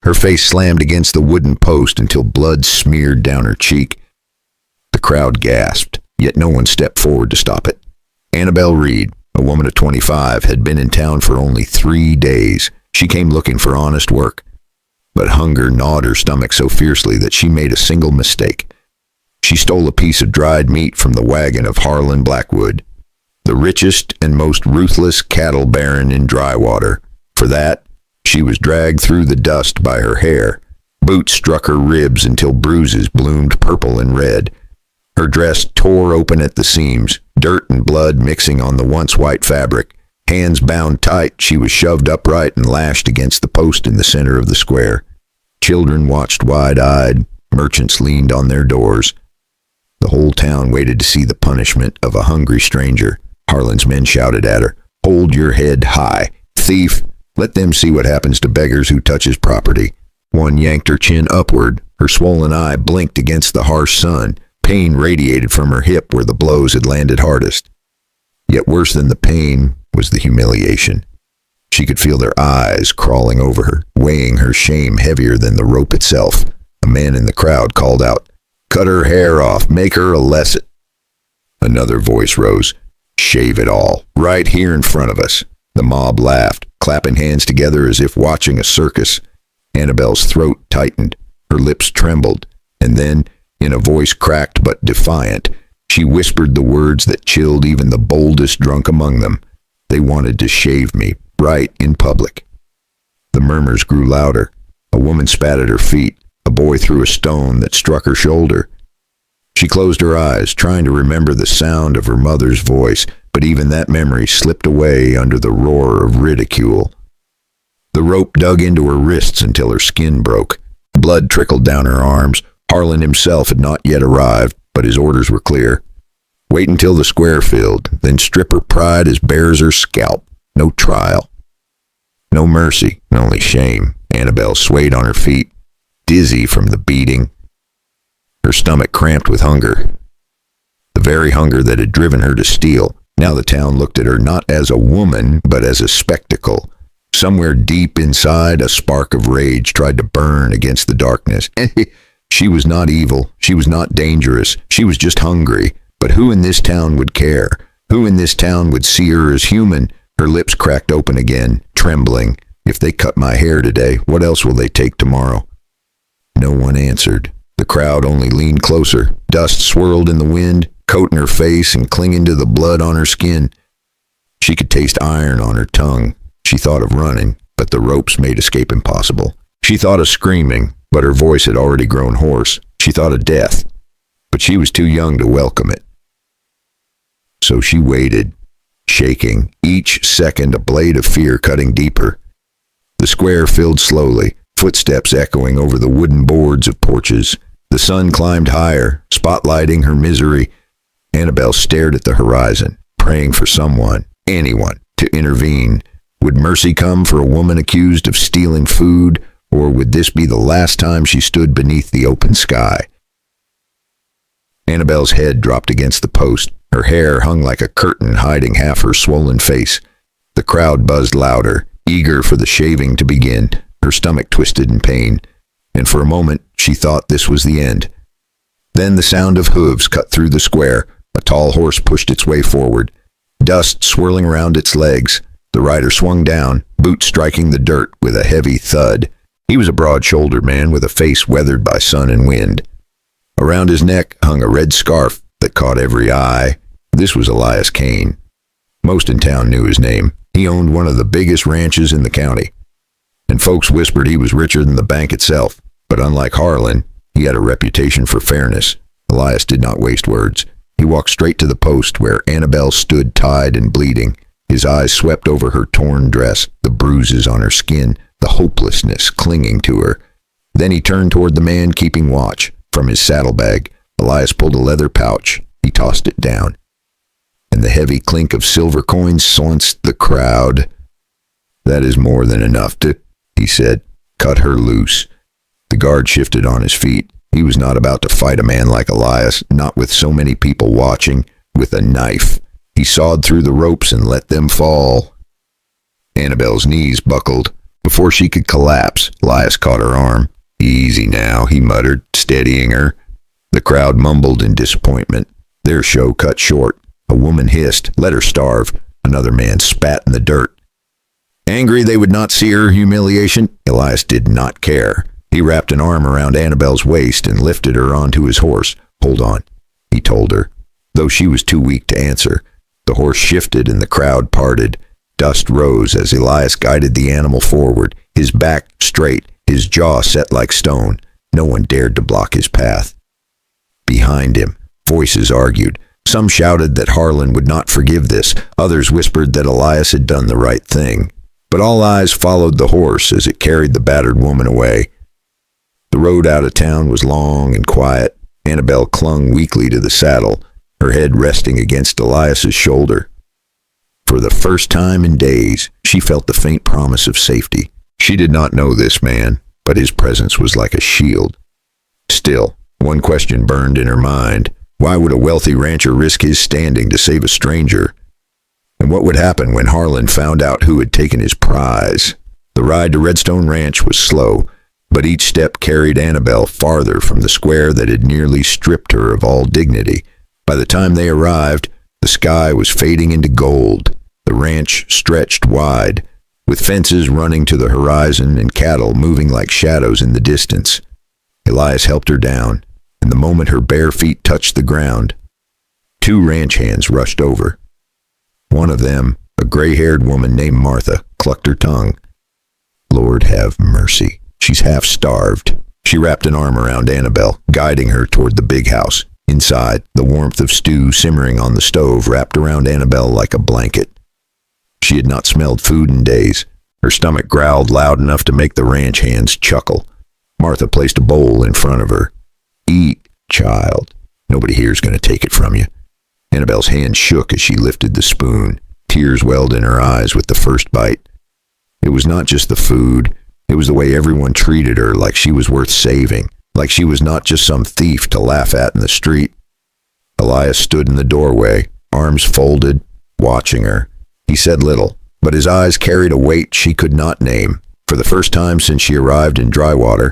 Her face slammed against the wooden post until blood smeared down her cheek. The crowd gasped, yet no one stepped forward to stop it. Annabelle Reed, a woman of 25, had been in town for only 3 days. She came looking for honest work. But hunger gnawed her stomach so fiercely that she made a single mistake. She stole a piece of dried meat from the wagon of Harlan Blackwood, the richest and most ruthless cattle baron in Drywater. For that, she was dragged through the dust by her hair. Boots struck her ribs until bruises bloomed purple and red. Her dress tore open at the seams, dirt and blood mixing on the once white fabric. Hands bound tight, she was shoved upright and lashed against the post in the center of the square. Children watched wide-eyed. Merchants leaned on their doors. The whole town waited to see the punishment of a hungry stranger. Harlan's men shouted at her, "Hold your head high. Thief, let them see what happens to beggars who touch his property." One yanked her chin upward. Her swollen eye blinked against the harsh sun. Pain radiated from her hip where the blows had landed hardest. Yet worse than the pain was the humiliation. She could feel their eyes crawling over her, weighing her shame heavier than the rope itself. A man in the crowd called out, "Cut her hair off, make her a lesson." Another voice rose, "Shave it all, right here in front of us." The mob laughed, clapping hands together as if watching a circus. Annabelle's throat tightened, her lips trembled, and then, in a voice cracked but defiant, she whispered the words that chilled even the boldest drunk among them. "They wanted to shave me, right in public." The murmurs grew louder. A woman spat at her feet. A boy threw a stone that struck her shoulder. She closed her eyes, trying to remember the sound of her mother's voice, but even that memory slipped away under the roar of ridicule. The rope dug into her wrists until her skin broke. Blood trickled down her arms. Harlan himself had not yet arrived, but his orders were clear. Wait until the square filled, then strip her pride as bare as her scalp. No trial. No mercy, only shame. Annabelle swayed on her feet, dizzy from the beating. Her stomach cramped with hunger. The very hunger that had driven her to steal. Now the town looked at her not as a woman, but as a spectacle. Somewhere deep inside, a spark of rage tried to burn against the darkness. She was not evil. She was not dangerous. She was just hungry. But who in this town would care? Who in this town would see her as human? Her lips cracked open again, trembling. If they cut my hair today, what else will they take tomorrow? No one answered. The crowd only leaned closer. Dust swirled in the wind, coating her face and clinging to the blood on her skin. She could taste iron on her tongue. She thought of running, but the ropes made escape impossible. She thought of screaming, but her voice had already grown hoarse. She thought of death, but she was too young to welcome it. So she waited, shaking, each second a blade of fear cutting deeper. The square filled slowly, footsteps echoing over the wooden boards of porches. The sun climbed higher, spotlighting her misery. Annabelle stared at the horizon, praying for someone, anyone, to intervene. Would mercy come for a woman accused of stealing food, or would this be the last time she stood beneath the open sky? Annabelle's head dropped against the post. Her hair hung like a curtain hiding half her swollen face. The crowd buzzed louder, eager for the shaving to begin. Her stomach twisted in pain, and for a moment she thought this was the end. Then the sound of hooves cut through the square. A tall horse pushed its way forward, dust swirling around its legs. The rider swung down, boots striking the dirt with a heavy thud. He was a broad-shouldered man with a face weathered by sun and wind. Around his neck hung a red scarf that caught every eye. This was Elias Kane. Most in town knew his name. He owned one of the biggest ranches in the county, and folks whispered he was richer than the bank itself. But unlike Harlan, he had a reputation for fairness. Elias did not waste words. He walked straight to the post where Annabelle stood tied and bleeding. His eyes swept over her torn dress, the bruises on her skin, the hopelessness clinging to her. Then he turned toward the man keeping watch. From his saddlebag, Elias pulled a leather pouch. He tossed it down, and the heavy clink of silver coins silenced the crowd. "That is more than enough to," he said. "Cut her loose." The guard shifted on his feet. He was not about to fight a man like Elias, not with so many people watching. With a knife, he sawed through the ropes and let them fall. Annabelle's knees buckled. Before she could collapse, Elias caught her arm. "Easy now," he muttered, steadying her. The crowd mumbled in disappointment. Their show cut short. A woman hissed, "Let her starve." Another man spat in the dirt. Angry they would not see her humiliation, Elias did not care. He wrapped an arm around Annabelle's waist and lifted her onto his horse. "Hold on," he told her. Though she was too weak to answer, the horse shifted and the crowd parted. Dust rose as Elias guided the animal forward, his back straight, his jaw set like stone. No one dared to block his path. Behind him, voices argued. Some shouted that Harlan would not forgive this. Others whispered that Elias had done the right thing. But all eyes followed the horse as it carried the battered woman away. The road out of town was long and quiet. Annabelle clung weakly to the saddle, her head resting against Elias's shoulder. For the first time in days, she felt the faint promise of safety. She did not know this man, but his presence was like a shield. Still, one question burned in her mind. Why would a wealthy rancher risk his standing to save a stranger? And what would happen when Harlan found out who had taken his prize? The ride to Redstone Ranch was slow, but each step carried Annabelle farther from the square that had nearly stripped her of all dignity. By the time they arrived, the sky was fading into gold. The ranch stretched wide, with fences running to the horizon and cattle moving like shadows in the distance. Elias helped her down, and the moment her bare feet touched the ground, two ranch hands rushed over. One of them, a gray-haired woman named Martha, clucked her tongue. "Lord have mercy. She's half-starved." She wrapped an arm around Annabelle, guiding her toward the big house. Inside, the warmth of stew simmering on the stove wrapped around Annabelle like a blanket. She had not smelled food in days. Her stomach growled loud enough to make the ranch hands chuckle. Martha placed a bowl in front of her. "Eat, child. Nobody here's going to take it from you." Annabelle's hand shook as she lifted the spoon. Tears welled in her eyes with the first bite. It was not just the food. It was the way everyone treated her, like she was worth saving, like she was not just some thief to laugh at in the street. Elias stood in the doorway, arms folded, watching her. He said little, but his eyes carried a weight she could not name. For the first time since she arrived in Drywater,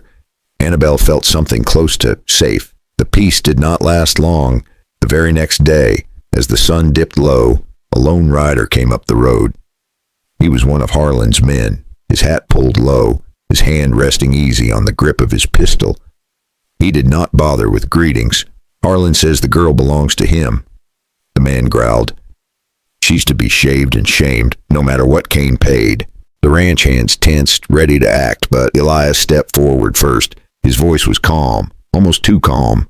Annabelle felt something close to safe. The peace did not last long. The very next day, as the sun dipped low, a lone rider came up the road. He was one of Harlan's men, his hat pulled low, his hand resting easy on the grip of his pistol. He did not bother with greetings. "Harlan says the girl belongs to him." The man growled, "She's to be shaved and shamed, no matter what Kane paid." The ranch hands tensed, ready to act, but Elias stepped forward first. His voice was calm, almost too calm.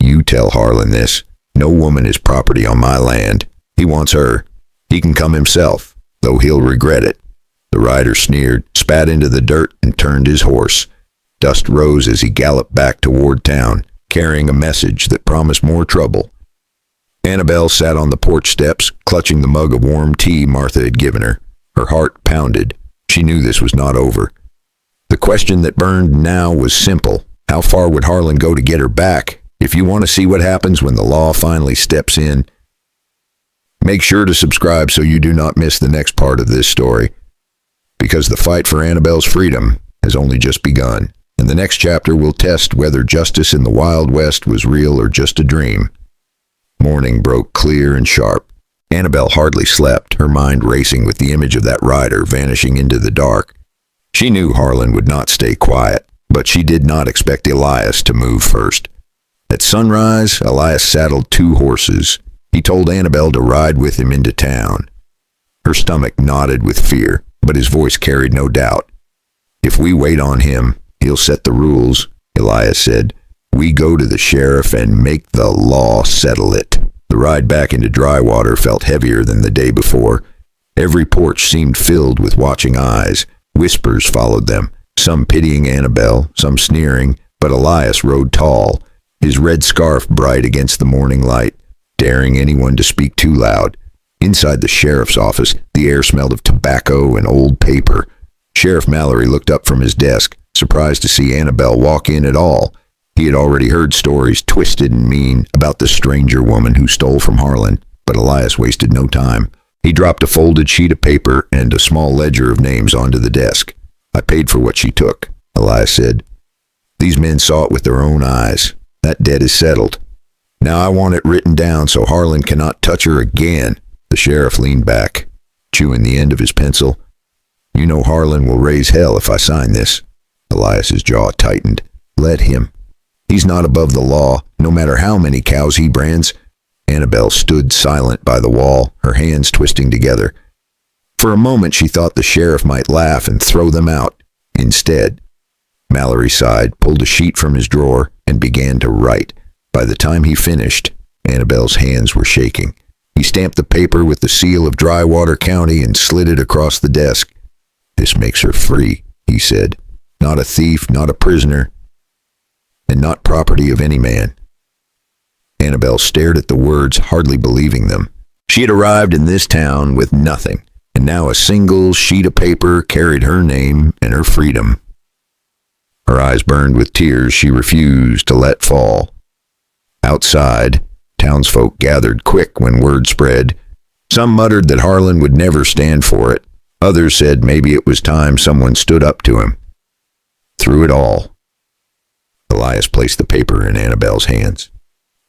"You tell Harlan this. No woman is property on my land. He wants her. He can come himself, though he'll regret it." The rider sneered, spat into the dirt, and turned his horse. Dust rose as he galloped back toward town, carrying a message that promised more trouble. Annabelle sat on the porch steps, clutching the mug of warm tea Martha had given her. Her heart pounded. She knew this was not over. The question that burned now was simple. How far would Harlan go to get her back? If you want to see what happens when the law finally steps in, make sure to subscribe so you do not miss the next part of this story. Because the fight for Annabelle's freedom has only just begun, and the next chapter will test whether justice in the Wild West was real or just a dream. Morning broke clear and sharp. Annabelle hardly slept, her mind racing with the image of that rider vanishing into the dark. She knew Harlan would not stay quiet, but she did not expect Elias to move first. At sunrise, Elias saddled two horses. He told Annabelle to ride with him into town. Her stomach knotted with fear, but his voice carried no doubt. "If we wait on him, he'll set the rules," Elias said. "We go to the sheriff and make the law settle it." The ride back into Drywater felt heavier than the day before. Every porch seemed filled with watching eyes. Whispers followed them, some pitying Annabelle, some sneering, but Elias rode tall, his red scarf bright against the morning light, daring anyone to speak too loud. Inside the sheriff's office, the air smelled of tobacco and old paper. Sheriff Mallory looked up from his desk, surprised to see Annabelle walk in at all. He had already heard stories, twisted and mean, about the stranger woman who stole from Harlan, but Elias wasted no time. He dropped a folded sheet of paper and a small ledger of names onto the desk. I paid for what she took, Elias said. These men saw it with their own eyes. That debt is settled. Now I want it written down so Harlan cannot touch her again. The sheriff leaned back, chewing the end of his pencil. You know Harlan will raise hell if I sign this. Elias's jaw tightened. Let him. He's not above the law, no matter how many cows he brands. Annabelle stood silent by the wall, her hands twisting together. For a moment she thought the sheriff might laugh and throw them out. Instead, Mallory sighed, pulled a sheet from his drawer, and began to write. By the time he finished, Annabelle's hands were shaking. He stamped the paper with the seal of Drywater County and slid it across the desk. This makes her free, he said. Not a thief, not a prisoner, and not property of any man. Annabelle stared at the words, hardly believing them. She had arrived in this town with nothing, and now a single sheet of paper carried her name and her freedom. Her eyes burned with tears she refused to let fall. Outside, townsfolk gathered quick when word spread. Some muttered that Harlan would never stand for it. Others said maybe it was time someone stood up to him. Through it all, Elias placed the paper in Annabelle's hands.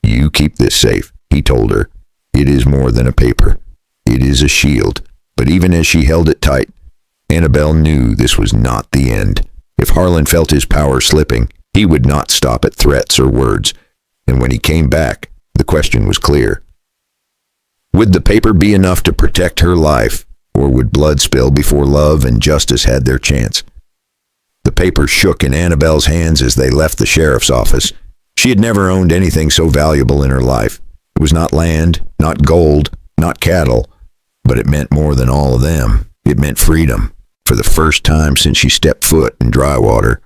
You keep this safe, he told her. It is more than a paper. It is a shield. But even as she held it tight, Annabelle knew this was not the end. If Harlan felt his power slipping, he would not stop at threats or words. And when he came back, the question was clear. Would the paper be enough to protect her life, or would blood spill before love and justice had their chance? The paper shook in Annabelle's hands as they left the sheriff's office. She had never owned anything so valuable in her life. It was not land, not gold, not cattle, but it meant more than all of them. It meant freedom. For the first time since she stepped foot in Drywater,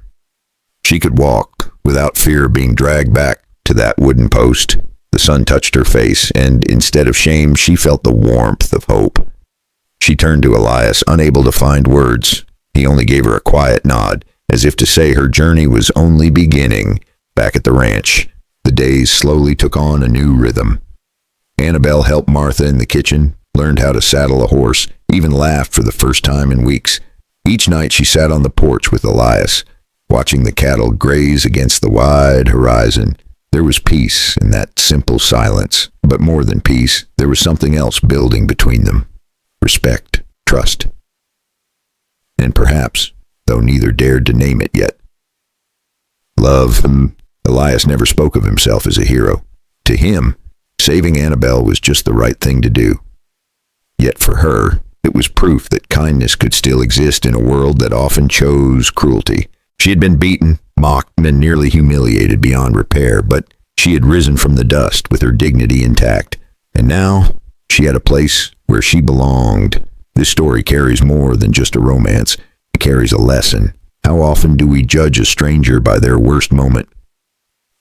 she could walk without fear of being dragged back to that wooden post. The sun touched her face, and instead of shame, she felt the warmth of hope. She turned to Elias, unable to find words. He only gave her a quiet nod, as if to say her journey was only beginning. Back at the ranch, the days slowly took on a new rhythm. Annabelle helped Martha in the kitchen, learned how to saddle a horse, even laughed for the first time in weeks. Each night she sat on the porch with Elias, watching the cattle graze against the wide horizon. There was peace in that simple silence, but more than peace, there was something else building between them. Respect, trust, and perhaps, though neither dared to name it yet, love. Elias never spoke of himself as a hero. To him, saving Annabelle was just the right thing to do. Yet for her, it was proof that kindness could still exist in a world that often chose cruelty. She had been beaten, mocked, and nearly humiliated beyond repair, but she had risen from the dust with her dignity intact. And now, she had a place where she belonged. This story carries more than just a romance. It carries a lesson. How often do we judge a stranger by their worst moment?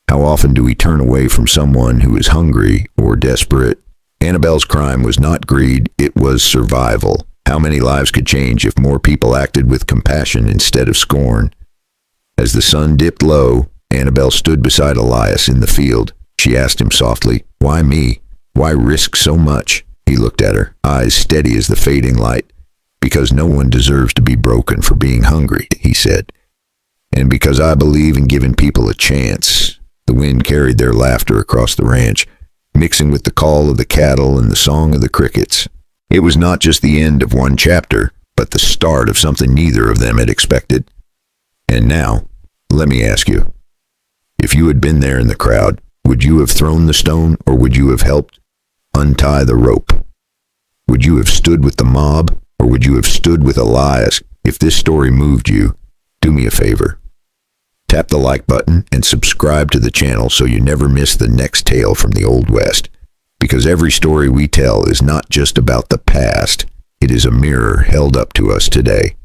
How often do we turn away from someone who is hungry or desperate? Annabelle's crime was not greed, it was survival. How many lives could change if more people acted with compassion instead of scorn? As the sun dipped low, Annabelle stood beside Elias in the field. She asked him softly, "Why me? Why risk so much?" He looked at her, eyes steady as the fading light. "Because no one deserves to be broken for being hungry," he said. "And because I believe in giving people a chance." The wind carried their laughter across the ranch, mixing with the call of the cattle and the song of the crickets. It was not just the end of one chapter, but the start of something neither of them had expected. And now, let me ask you, if you had been there in the crowd, would you have thrown the stone, or would you have helped untie the rope? Would you have stood with the mob, or would you have stood with Elias? If this story moved you, do me a favor. Tap the like button and subscribe to the channel so you never miss the next tale from the Old West. Because every story we tell is not just about the past, it is a mirror held up to us today.